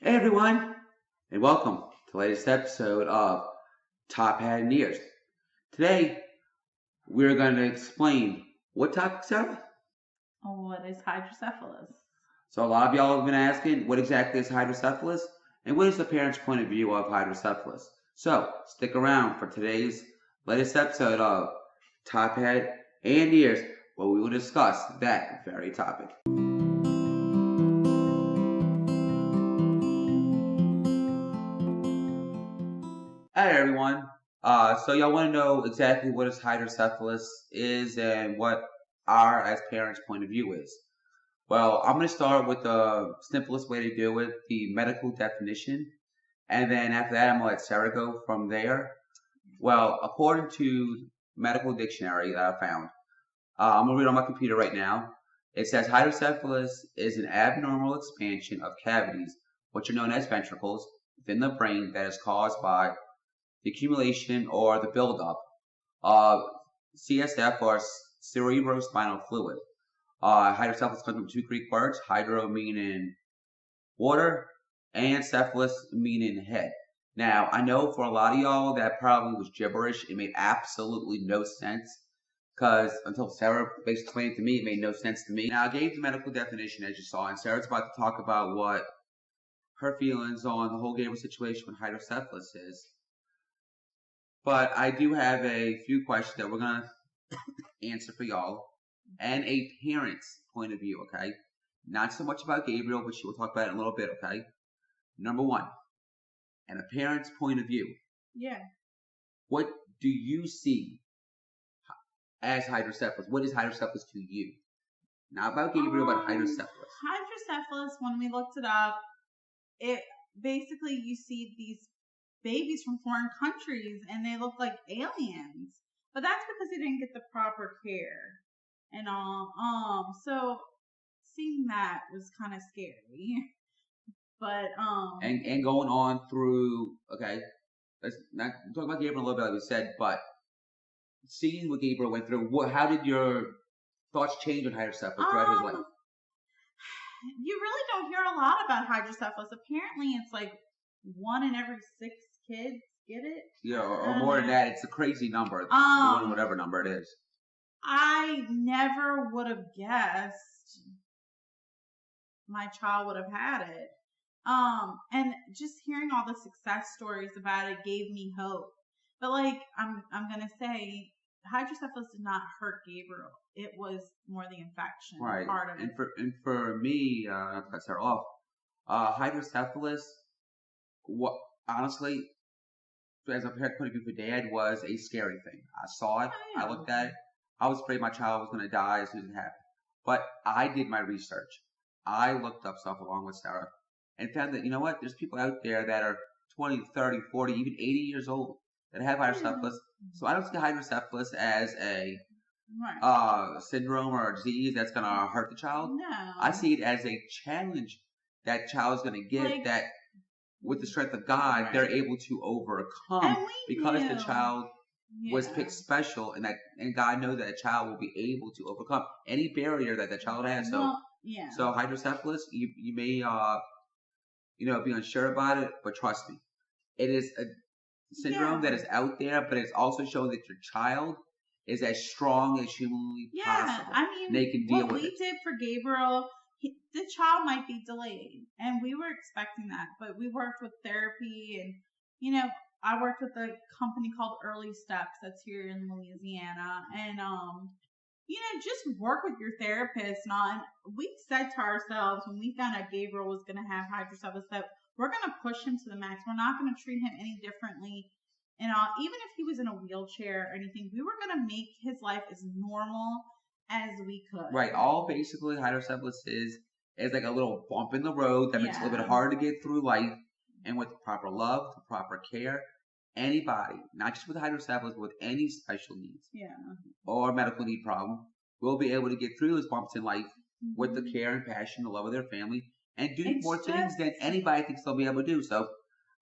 Hey everyone, and welcome to the latest episode of Top Hat and Ears. Today, we're going to explain what topic, Sarah? What is hydrocephalus? So a lot of y'all have been asking, what exactly is hydrocephalus, and what is the parent's point of view of hydrocephalus? So stick around for today's latest episode of Top Hat and Ears, where we will discuss that very topic. Hi everyone. So y'all want to know exactly what hydrocephalus is and what our as parents' point of view is. Well, I'm going to start with the simplest way to do it, the medical definition, and then after that, I'm going to let Sarah go from there. Well, according to medical dictionary that I found, I'm going to read on my computer right now. It says hydrocephalus is an abnormal expansion of cavities, which are known as ventricles, within the brain that is caused by the accumulation or the buildup of CSF or cerebrospinal fluid. Hydrocephalus comes from two Greek words, hydro meaning water and cephalus meaning head. Now, I know for a lot of y'all that probably was gibberish. It made absolutely no sense because until Sarah basically explained it to me, it made no sense to me. Now, I gave the medical definition as you saw, and Sarah's about to talk about what her feelings on the whole Gabriel situation with hydrocephalus is. But I do have a few questions that we're going to answer for y'all and a parent's point of view, okay? Not so much about Gabriel, but she will talk about it in a little bit, okay? Number one, and a parent's point of view. Yeah. What do you see as hydrocephalus? What is hydrocephalus to you? Not about Gabriel, but hydrocephalus. Hydrocephalus, when we looked it up, it basically you see these babies from foreign countries and they look like aliens, but that's because they didn't get the proper care and all. So seeing that was kind of scary, but and going on through, okay, let's not talk about Gabriel a little bit, like we said, but seeing what Gabriel went through, how did your thoughts change on hydrocephalus throughout his life? You really don't hear a lot about hydrocephalus. Apparently, it's like 1 in every 6 kids get it. Yeah, or more than that. It's a crazy number. Whatever number it is. I never would have guessed my child would have had it. And just hearing all the success stories about it gave me hope. But like I'm gonna say, hydrocephalus did not hurt Gabriel. It was more the infection part of it. And for me, not to cut Sarah off, hydrocephalus, honestly, as a parent point of view for Dad, was a scary thing. I saw it. I looked at it. I was afraid my child was going to die as soon as it happened. But I did my research. I looked up stuff along with Sarah and found that, you know what, there's people out there that are 20, 30, 40, even 80 years old that have hydrocephalus. So I don't see hydrocephalus as a syndrome or a disease that's going to hurt the child. No. I see it as a challenge that child's going to get that with the strength of God, they're able to overcome because the child was picked special, and God knows that a child will be able to overcome any barrier that the child has. So hydrocephalus, you may be unsure about it, but trust me, it is a syndrome that is out there, but it's also showing that your child is as strong as humanly possible. I mean, they can deal what with we it. did for Gabriel, the child might be delayed, and we were expecting that, but we worked with therapy, and I worked with a company called Early Steps that's here in Louisiana, and just work with your therapist. And we said to ourselves when we found out Gabriel was going to have hydrocephalus that we're going to push him to the max. We're not going to treat him any differently. And even if he was in a wheelchair or anything, we were going to make his life as normal as we could. Right. All basically hydrocephalus is like a little bump in the road that makes it a little bit harder to get through life. And with proper love, proper care, anybody, not just with hydrocephalus, but with any special needs or medical need problem, will be able to get through those bumps in life with the care and passion, the love of their family, and do more things than anybody thinks they'll be able to do. So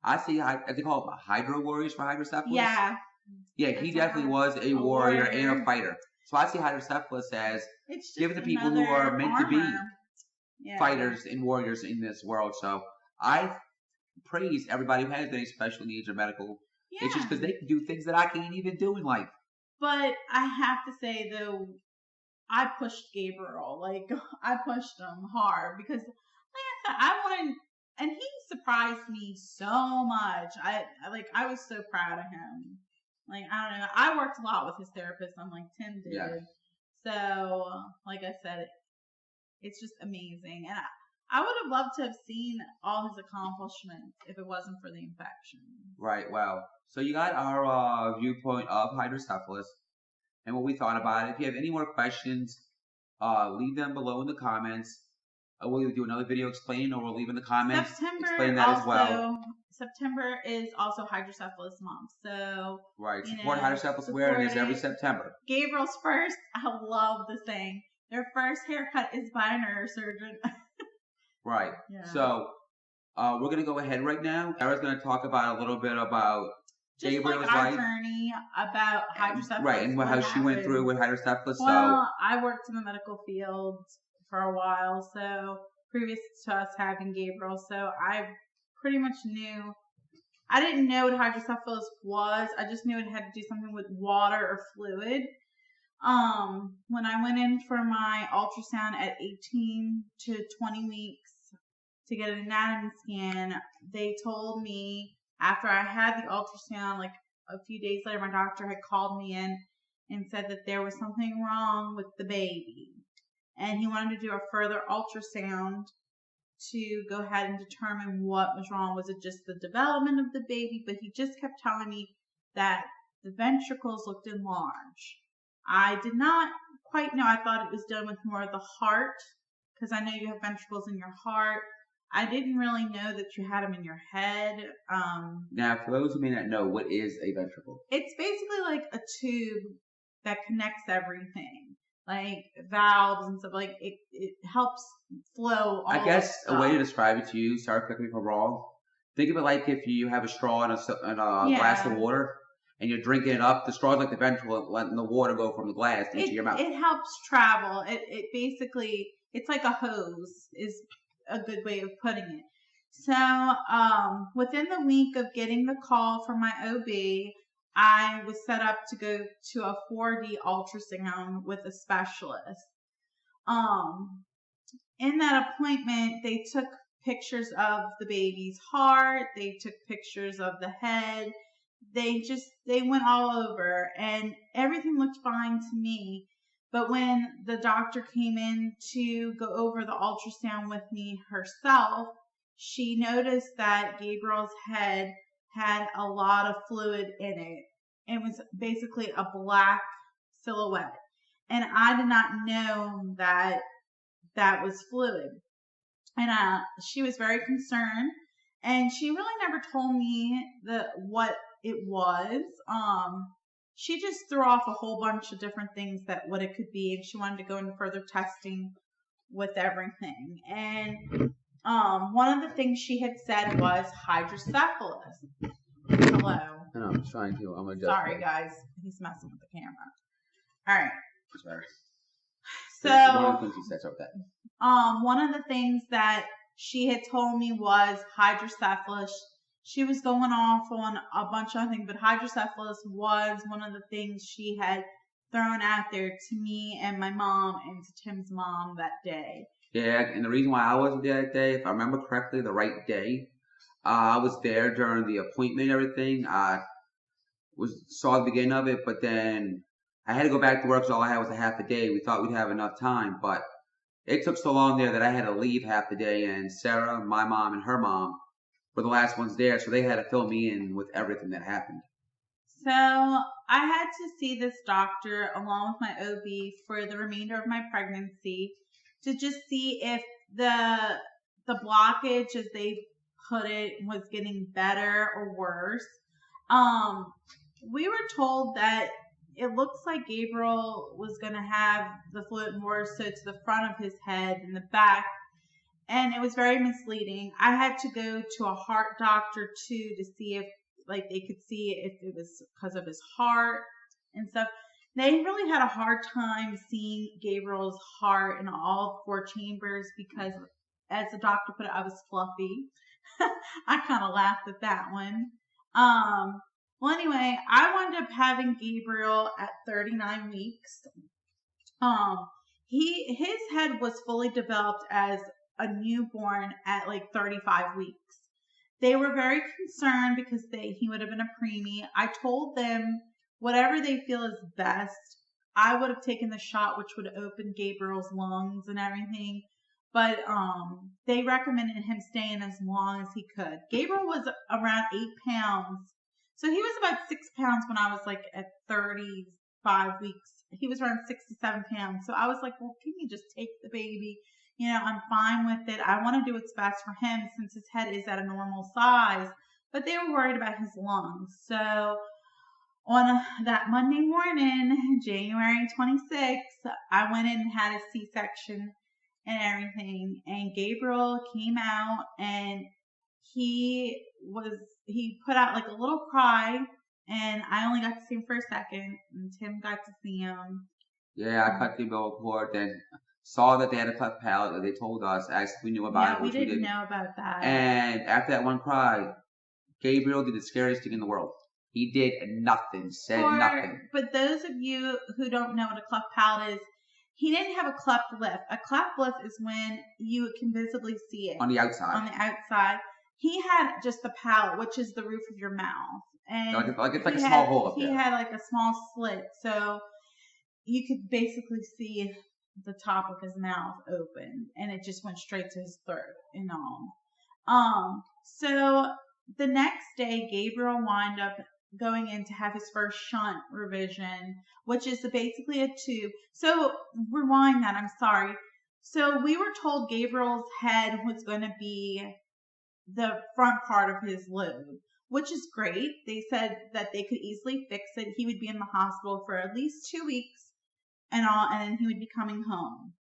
I see, as they call it, hydro warriors for hydrocephalus. Yeah, he definitely was a warrior and a fighter. So I see hydrocephalus as giving the people who are meant to be fighters and warriors in this world. So I praise everybody who has any special needs or medical issues Yeah. because they can do things that I can't even do in life. But I have to say though, I pushed Gabriel. Like I pushed him hard because, like I said, I wanted, and he surprised me so much. I was so proud of him. Like I don't know, I worked a lot with his therapist, unlike Tim did. Yeah. So, like I said, it's just amazing, and I would have loved to have seen all his accomplishments if it wasn't for the infection. Right. Well, so you got our viewpoint of hydrocephalus and what we thought about it. If you have any more questions, leave them below in the comments. We'll either do another video explaining, or we'll leave in the comments explain that as well. September is also Hydrocephalus Month, so right. Support Hydrocephalus Awareness every September. Gabriel's first. I love the saying. Their first haircut is by a neurosurgeon. Right. Yeah. So we're gonna go ahead right now. Sarah's gonna talk about a little bit about just Gabriel's like our life. Journey about hydrocephalus. Right, and how she went through with hydrocephalus. Well, I worked in the medical field for a while, so previous to us having Gabriel, so I pretty much knew. I didn't know what hydrocephalus was. I just knew it had to do something with water or fluid. When I went in for my ultrasound at 18 to 20 weeks to get an anatomy scan, they told me after I had the ultrasound, like a few days later, my doctor had called me in and said that there was something wrong with the baby. And he wanted to do a further ultrasound to go ahead and determine what was wrong. Was it just the development of the baby? But he just kept telling me that the ventricles looked enlarged. I did not quite know. I thought it was done with more of the heart, because I know you have ventricles in your heart. I didn't really know that you had them in your head. Now, for those who may not know, what is a ventricle? It's basically like a tube that connects everything, like valves and stuff. Like it helps flow. I guess a way to describe it to you, sorry, correct me if I'm wrong. Think of it like if you have a straw in a glass of water, and you're drinking it up. The straw is like the ventricle, letting the water go from the glass into your mouth. It helps travel. It basically, it's like a hose is a good way of putting it. So within the week of getting the call from my OB, I was set up to go to a 4D ultrasound with a specialist. In that appointment, they took pictures of the baby's heart. They took pictures of the head. They went all over, and everything looked fine to me. But when the doctor came in to go over the ultrasound with me herself, she noticed that Gabriel's head had a lot of fluid in it. It was basically a black silhouette. And I did not know that that was fluid. And she was very concerned. And she really never told me what it was. She just threw off a whole bunch of different things that what it could be, and she wanted to go into further testing with everything. And one of the things she had said was hydrocephalus. Hello. I know, I'm trying to. I'm adjusting. Sorry, guys. He's messing with the camera. All right. Sorry. So one of the things he said about that. One of the things that she had told me was hydrocephalus. She was going off on a bunch of things, but hydrocephalus was one of the things she had thrown out there to me and my mom and to Tim's mom that day. Yeah, and the reason why I wasn't there that day, if I remember correctly, the right day, I was there during the appointment and everything. I saw the beginning of it, but then I had to go back to work, so all I had was a half a day. We thought we'd have enough time, but it took so long there that I had to leave half the day, and Sarah, my mom, and her mom were the last ones there, so they had to fill me in with everything that happened. So I had to see this doctor along with my OB for the remainder of my pregnancy to just see if the blockage, as they put it, was getting better or worse. We were told that it looks like Gabriel was going to have the fluid more so to the front of his head than the back. And it was very misleading. I had to go to a heart doctor too to see if they could see if it was because of his heart and stuff. They really had a hard time seeing Gabriel's heart in all 4 chambers because, as the doctor put it, I was fluffy. I kind of laughed at that one. Well, anyway, I wound up having Gabriel at 39 weeks. Um, his head was fully developed as a newborn at like 35 weeks. They were very concerned because he would have been a preemie. I told them whatever they feel is best. I would have taken the shot, which would open Gabriel's lungs and everything. But they recommended him staying as long as he could. Gabriel was around 8 pounds. So he was about 6 pounds when I was like at 35 weeks. He was around 67 pounds. So I was like, well, can you just take the baby? You know, I'm fine with it. I want to do what's best for him since his head is at a normal size. But they were worried about his lungs. So on that Monday morning, January 26th, I went in and had a C-section and everything. And Gabriel came out and he put out like a little cry. And I only got to see him for a second. And Tim got to see him. Yeah, I cut the umbilical cord, then saw that they had a cleft palate that they told us, asked if we knew about it, which we didn't know about that. And after that one cry, Gabriel did the scariest thing in the world. He did nothing, said nothing. But those of you who don't know what a cleft palate is, he didn't have a cleft lip. A cleft lip is when you can visibly see it. On the outside. On the outside. He had just the palate, which is the roof of your mouth. And it's like a small hole up there. He had like a small slit, so you could basically see the top of his mouth open, and it just went straight to his throat and all. So the next day, Gabriel wound up going in to have his first shunt revision, which is basically a tube. So rewind that, I'm sorry. So we were told Gabriel's head was going to be the front part of his lobe, which is great. They said that they could easily fix it. He would be in the hospital for at least 2 weeks and then he would be coming home.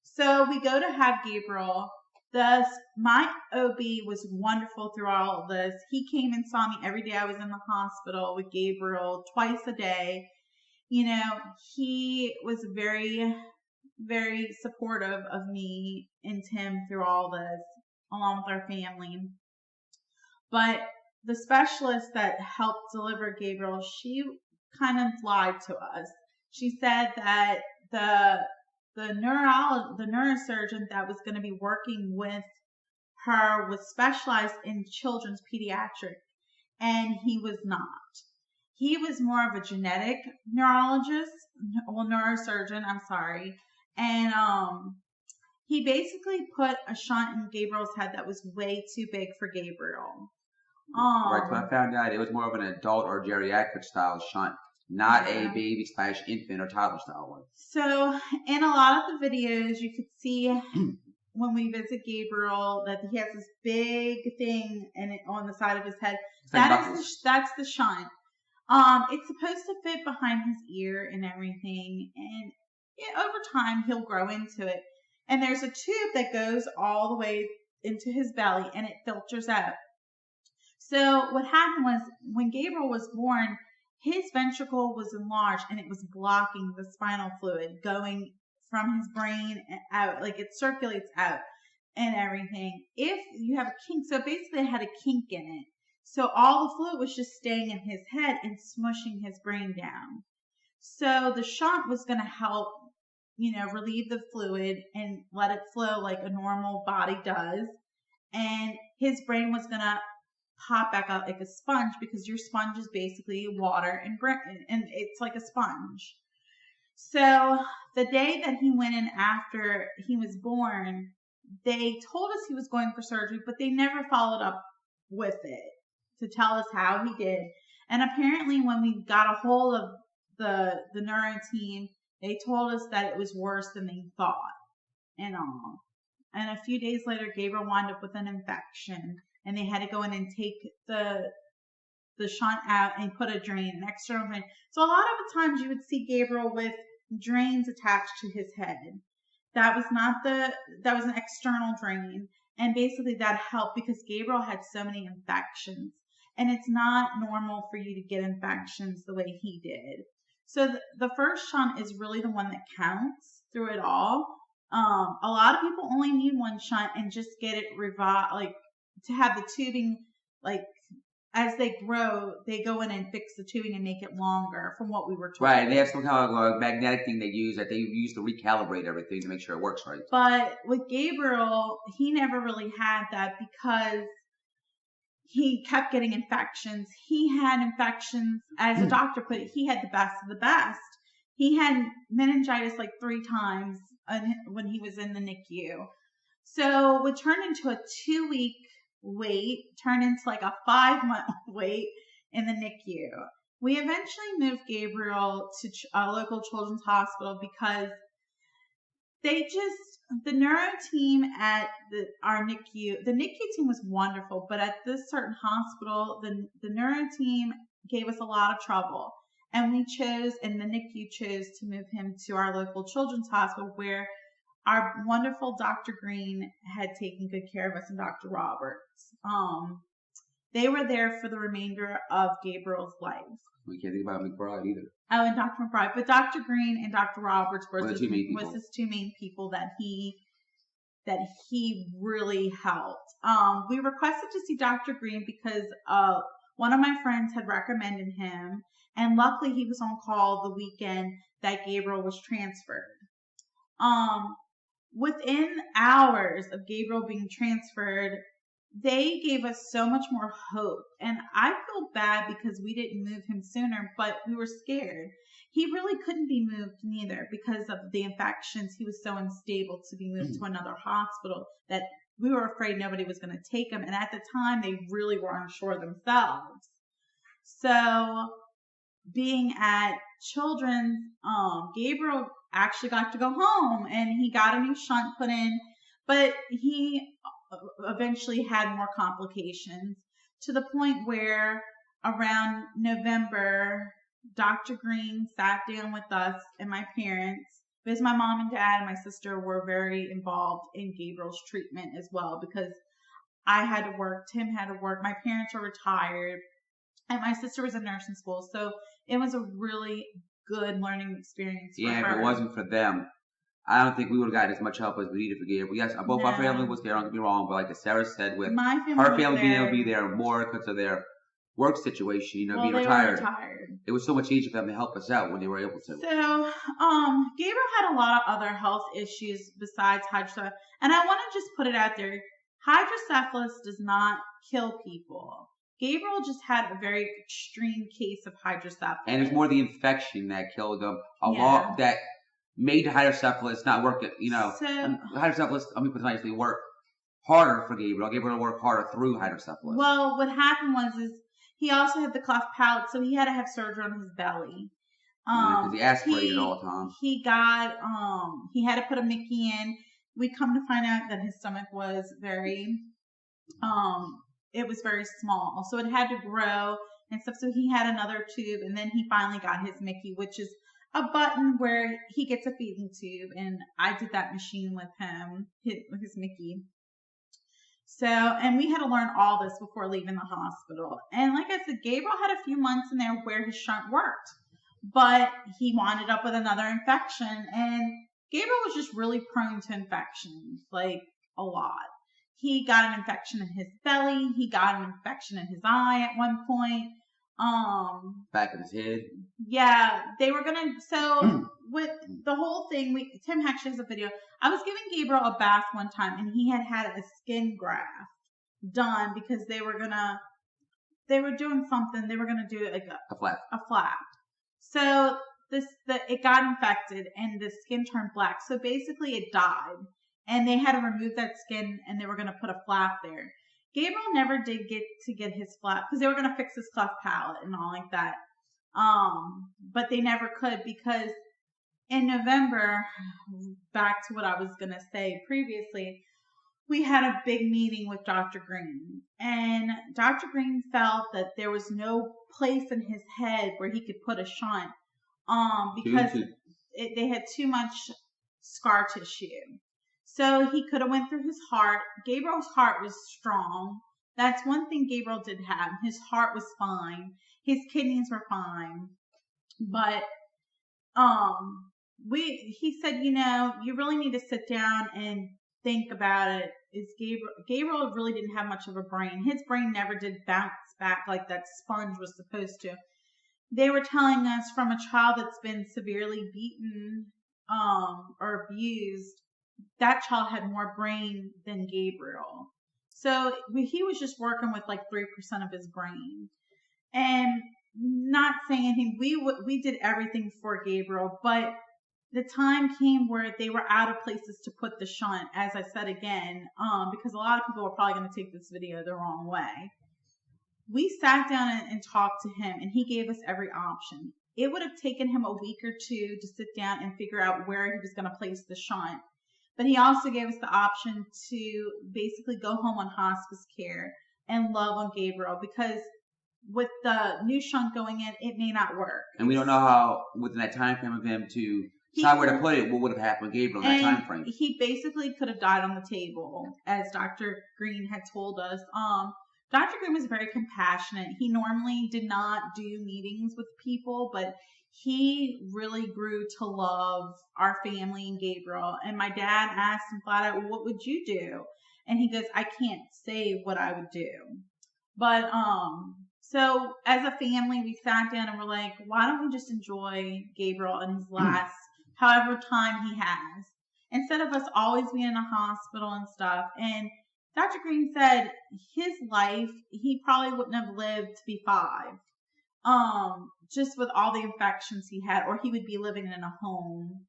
So we go to have Gabriel. My OB was wonderful through all of this. He came and saw me every day I was in the hospital with Gabriel, twice a day. You know, he was very, very supportive of me and Tim through all this, along with our family. But the specialist that helped deliver Gabriel, she kind of lied to us. She said that the neurosurgeon that was going to be working with her was specialized in children's pediatric, and he was not. He was more of a genetic neurosurgeon, I'm sorry. And he basically put a shunt in Gabriel's head that was way too big for Gabriel. Right, so I found out it was more of an adult or geriatric style shunt, not a baby / infant or toddler style one. So in a lot of the videos, you could see when we visit Gabriel that he has this big thing on the side of his head. That's the shunt. It's supposed to fit behind his ear and everything, and over time he'll grow into it. And there's a tube that goes all the way into his belly, and it filters out. So what happened was when Gabriel was born, his ventricle was enlarged and it was blocking the spinal fluid going from his brain out, like it circulates out and everything. If you have a kink, so basically it had a kink in it. So all the fluid was just staying in his head and smushing his brain down. So the shunt was going to help, relieve the fluid and let it flow like a normal body does. And his brain was going to pop back out like a sponge, because your sponge is basically water and it's like a sponge. So the day that he went in after he was born, they told us he was going for surgery, but they never followed up with it to tell us how he did. And apparently when we got a hold of the neuro team, they told us that it was worse than they thought and all. And a few days later, Gabriel wound up with an infection, and they had to go in and take the shunt out and put an external drain. So a lot of the times you would see Gabriel with drains attached to his head. That was an external drain. And basically that helped because Gabriel had so many infections, and it's not normal for you to get infections the way he did. So the first shunt is really the one that counts through it all. A lot of people only need one shunt and just get it to have the tubing, like, as they grow, they go in and fix the tubing and make it longer from what we were told. Right, and they have some kind of magnetic thing they use that they use to recalibrate everything to make sure it works right. But with Gabriel, he never really had that because he kept getting infections. He had infections, as the doctor put it, he had the best of the best. He had meningitis like 3 times when he was in the NICU. So it turned into a 2-week wait, turned into like a 5-month wait in the NICU. We eventually moved Gabriel to a local children's hospital because the neuro team at our NICU, the NICU team was wonderful, but at this certain hospital, the neuro team gave us a lot of trouble. And the NICU chose to move him to our local children's hospital where our wonderful Dr. Green had taken good care of us, and Dr. Roberts. They were there for the remainder of Gabriel's life. We can't think about McBride either. Oh, and Dr. McBride. But Dr. Green and Dr. Roberts was his 2 main people that he really helped. We requested to see Dr. Green because one of my friends had recommended him, and luckily he was on call the weekend that Gabriel was transferred. Within hours of Gabriel being transferred, they gave us so much more hope. And I feel bad because we didn't move him sooner, but we were scared. He really couldn't be moved neither because of the infections. He was so unstable to be moved to another hospital that we were afraid nobody was going to take him. And at the time, they really were unsure themselves. So being at Children's, Gabriel actually got to go home and he got a new shunt put in, but he eventually had more complications to the point where around November, Dr. Green sat down with us and my parents, because my mom and dad and my sister were very involved in Gabriel's treatment as well, because I had to work, Tim had to work, my parents were retired, and my sister was in nursing school, so it was a really good learning experience for her. Yeah, if it wasn't for them, I don't think we would have gotten as much help as we needed for Gabriel. Yes, both our family was there, don't get me wrong, but like as Sarah said, with her family being able to be there more because of their work situation, being retired. It was so much easier for them to help us out when they were able to. So, Gabriel had a lot of other health issues besides hydrocephalus, and I want to just put it out there, hydrocephalus does not kill people. Gabriel just had a very extreme case of hydrocephalus. And it's more the infection that killed him. Lot that made hydrocephalus not work. Hydrocephalus, I mean, put it nicely, work harder for Gabriel. Gabriel worked harder through hydrocephalus. Well, what happened was he also had the cleft palate, so he had to have surgery on his belly. Because he aspirated all the time. He had to put a Mickey in. We come to find out that his stomach was very small, so it had to grow and stuff. So he had another tube, and then he finally got his Mickey, which is a button where he gets a feeding tube, and I did that machine with him, with his Mickey. So, and we had to learn all this before leaving the hospital. And like I said, Gabriel had a few months in there where his shunt worked, but he wound up with another infection, and Gabriel was just really prone to infections, like a lot. He got an infection in his belly. He got an infection in his eye at one point. Back in his head. Yeah, they were so with the whole thing, Tim actually has a video. I was giving Gabriel a bath one time, and he had a skin graft done because they were doing something. They were gonna do like a flap. So it got infected, and the skin turned black. So basically, it died. And they had to remove that skin, and they were going to put a flap there. Gabriel never did get his flap because they were going to fix his cleft palate and all like that. But they never could because in November, back to what I was going to say previously, we had a big meeting with Dr. Green. And Dr. Green felt that there was no place in his head where he could put a shunt because they had too much scar tissue. So he could have went through his heart. Gabriel's heart was strong. That's one thing Gabriel did have. His heart was fine. His kidneys were fine. But he said, you really need to sit down and think about it is Gabriel really didn't have much of a brain. His brain never did bounce back like that sponge was supposed to. They were telling us from a child that's been severely beaten or abused, that child had more brain than Gabriel. So he was just working with like 3% of his brain. And not saying anything, we did everything for Gabriel, but the time came where they were out of places to put the shunt, as I said again, because a lot of people are probably going to take this video the wrong way. We sat down and talked to him, and he gave us every option. It would have taken him a week or two to sit down and figure out where he was going to place the shunt. But he also gave us the option to basically go home on hospice care and love on Gabriel, because with the new shunt going in, it may not work. And we don't know how, within that time frame of him to decide where to put it, what would have happened with Gabriel in that time frame. He basically could have died on the table, as Dr. Green had told us. Dr. Green was very compassionate. He normally did not do meetings with people, but he really grew to love our family and Gabriel. And my dad asked him flat out, what would you do? And he goes, I can't say what I would do. But, so as a family, we sat down and we're like, why don't we just enjoy Gabriel in his last, however time he has, instead of us always being in a hospital and stuff. And Dr. Green said his life, he probably wouldn't have lived to be 5. Just with all the infections he had, or he would be living in a home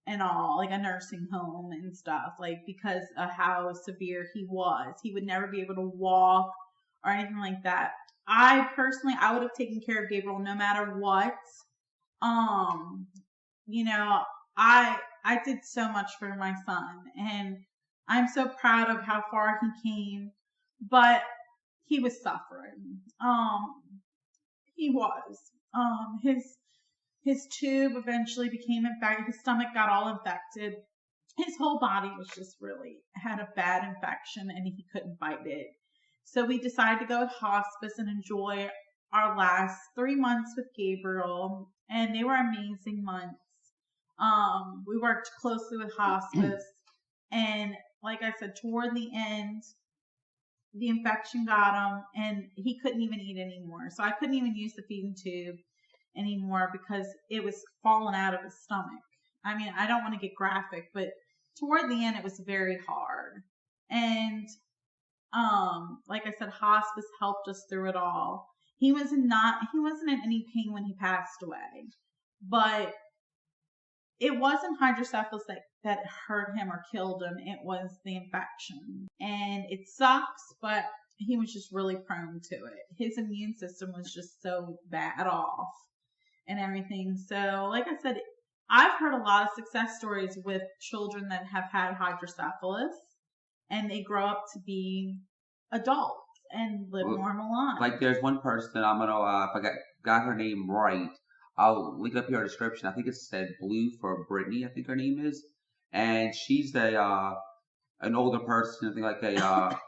and all, like a nursing home and stuff, like, because of how severe he was. He would never be able to walk or anything like that. I personally, I would have taken care of Gabriel no matter what. You know, I did so much for my son, and I'm so proud of how far he came, but he was suffering. He was. His tube eventually became infected. His stomach got all infected. His whole body was just really had a bad infection, and he couldn't fight it. So we decided to go with hospice and enjoy our last 3 months with Gabriel, and they were amazing months. We worked closely with hospice, and like I said, toward the end, the infection got him, and he couldn't even eat anymore. So I couldn't even use the feeding tube anymore because it was falling out of his stomach. I mean, I don't want to get graphic, but toward the end, it was very hard. And like I said, hospice helped us through it all. He wasn't in any pain when he passed away, but it wasn't hydrocephalus that hurt him or killed him. It was the infection, and it sucks, but he was just really prone to it. His immune system was just so bad off and everything. So like I said, I've heard a lot of success stories with children that have had hydrocephalus, and they grow up to be adults and live normal lives. Like there's one person, I'm gonna if I got her name right, I'll link up here in the description. I think it said Blue for Brittany, I think her name is, and she's an older person, I think like a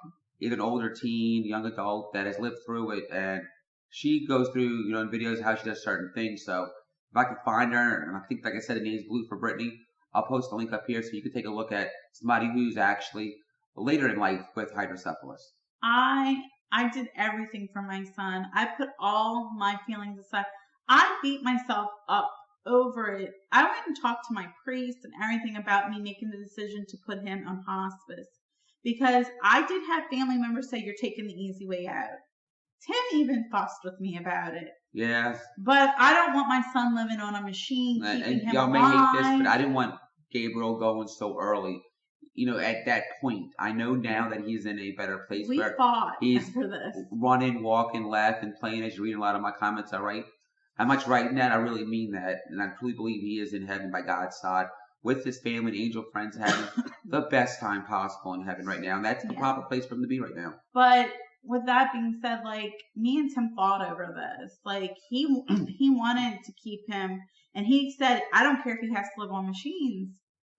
either an older teen, young adult that has lived through it, and she goes through, in videos how she does certain things. So if I can find her, and I think like I said, the name is Blue for Brittany, I'll post a link up here so you can take a look at somebody who's actually later in life with hydrocephalus. I did everything for my son. I put all my feelings aside. I beat myself up over it. I went and talked to my priest and everything about me making the decision to put him on hospice, because I did have family members say, you're taking the easy way out. Tim even fussed with me about it. Yeah. But I don't want my son living on a machine, keeping him y'all alive. may hate this, but I didn't want Gabriel going so early. At that point, I know now that he's in a better place. We fought he's for this. Running, walking, laughing, playing. As you read a lot of my comments, I write. I'm much writing that. I really mean that. And I truly believe he is in heaven by God's side with his family and angel friends, having the best time possible in heaven right now. And that's the proper place for him to be right now. But with that being said, like, me and Tim fought over this. Like, he wanted to keep him. And he said, I don't care if he has to live on machines.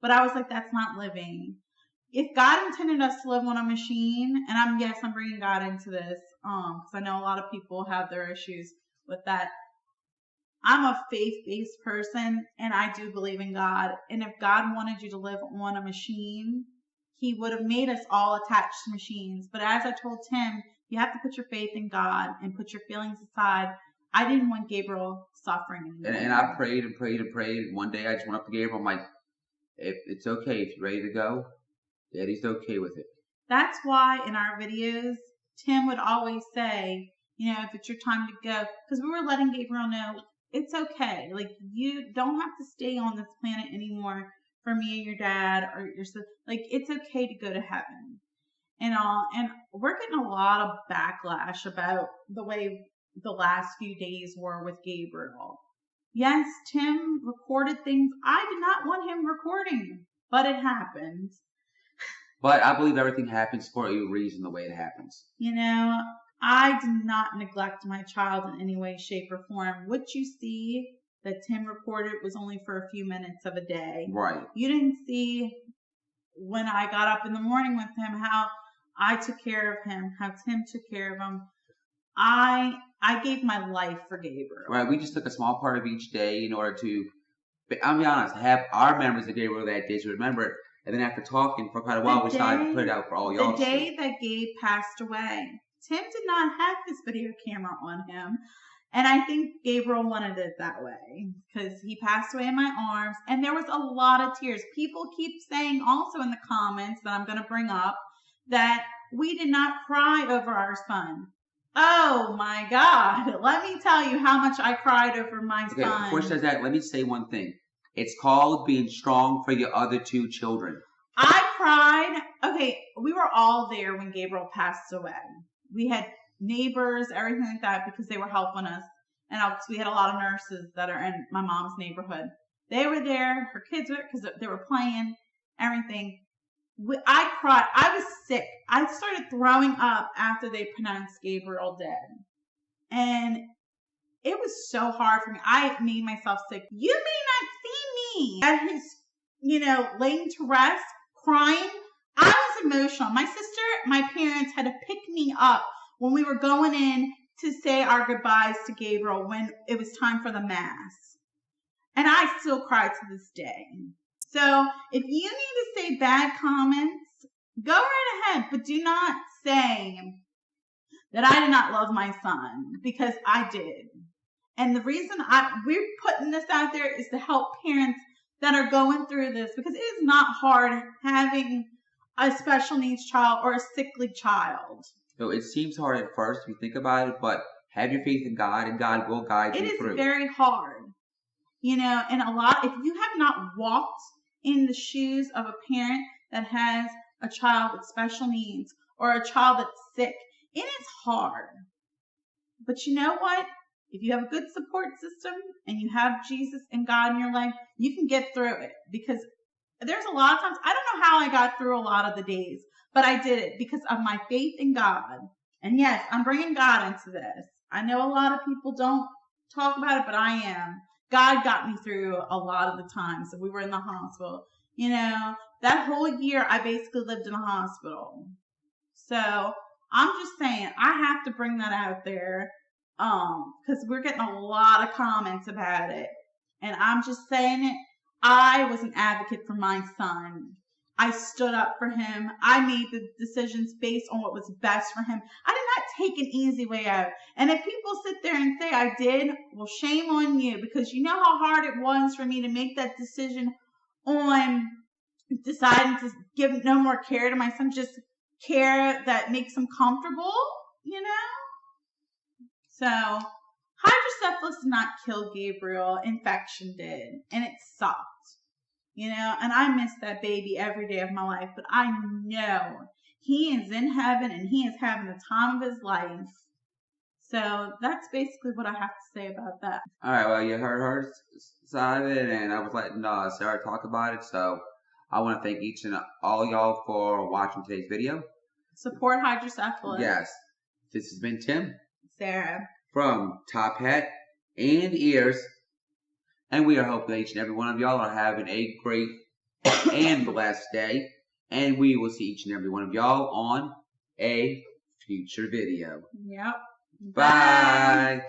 But I was like, that's not living. If God intended us to live on a machine, and I'm bringing God into this, because I know a lot of people have their issues with that. I'm a faith-based person, and I do believe in God. And if God wanted you to live on a machine, he would have made us all attached to machines. But as I told Tim, you have to put your faith in God and put your feelings aside. I didn't want Gabriel suffering anymore. And I prayed and prayed and prayed. One day I just went up to Gabriel. I'm like, it's okay if you're ready to go. Daddy's okay with it. That's why in our videos, Tim would always say, you know, if it's your time to go, because we were letting Gabriel know it's okay. Like, you don't have to stay on this planet anymore for me and your dad or your sister. Like, it's okay to go to heaven and all. And we're getting a lot of backlash about the way the last few days were with Gabriel. Yes, Tim recorded things I did not want him recording, but it happened. But I believe everything happens for a reason the way it happens. You know, I did not neglect my child in any way, shape, or form. What you see that Tim recorded was only for a few minutes of a day. Right. You didn't see when I got up in the morning with him how I took care of him, how Tim took care of him. I gave my life for Gabriel. Right. We just took a small part of each day in order to, I'll be honest, have our memories of Gabriel that day to remember it. And then after talking for quite a while, we decided to put it out for all y'all to see. The day that Gabe passed away, Tim did not have his video camera on him. And I think Gabriel wanted it that way because he passed away in my arms. And there was a lot of tears. People keep saying also in the comments that I'm going to bring up that we did not cry over our son. Oh my God. Let me tell you how much I cried over my son. Before she says that, let me say one thing. It's called being strong for your other two children. I cried. Okay, we were all there when Gabriel passed away. We had neighbors, everything like that, because they were helping us. And we had a lot of nurses that are in my mom's neighborhood. They were there. Her kids were, because they were playing, everything. I cried. I was sick. I started throwing up after they pronounced Gabriel dead. And it was so hard for me. I made myself sick. You may not see me at his, laying to rest, crying. I was emotional. My sister, my parents had to pick me up when we were going in to say our goodbyes to Gabriel when it was time for the mass. And I still cry to this day. So if you need to say bad comments, go right ahead, but do not say that I did not love my son, because I did. And the reason we're putting this out there is to help parents that are going through this, because it is not hard having a special needs child or a sickly child. So it seems hard at first if you think about it, but have your faith in God and God will guide you through. It is very hard. And if you have not walked in the shoes of a parent that has a child with special needs or a child that's sick, it is hard. But you know what? If you have a good support system and you have Jesus and God in your life, you can get through it, because there's a lot of times, I don't know how I got through a lot of the days, but I did it because of my faith in God. And yes, I'm bringing God into this. I know a lot of people don't talk about it, but I am. God got me through a lot of the times that we were in the hospital. That whole year I basically lived in a hospital. So I'm just saying, I have to bring that out there. Because we're getting a lot of comments about it. And I'm just saying it. I was an advocate for my son. I stood up for him. I made the decisions based on what was best for him. I did not take an easy way out. And if people sit there and say I did, well, shame on you, because you know how hard it was for me to make that decision on deciding to give no more care to my son, just care that makes him comfortable, So, hydrocephalus did not kill Gabriel. Infection did. And it sucked. And I miss that baby every day of my life. But I know he is in heaven and he is having the time of his life. So, that's basically what I have to say about that. All right, well, you heard her side of it, and I was letting Sarah talk about it. So, I want to thank each and all y'all for watching today's video. Support hydrocephalus. Yes. This has been Tim. Sarah. From Top Hat and Ears. And we are hoping that each and every one of y'all are having a great and blessed day. And we will see each and every one of y'all on a future video. Yep. Bye.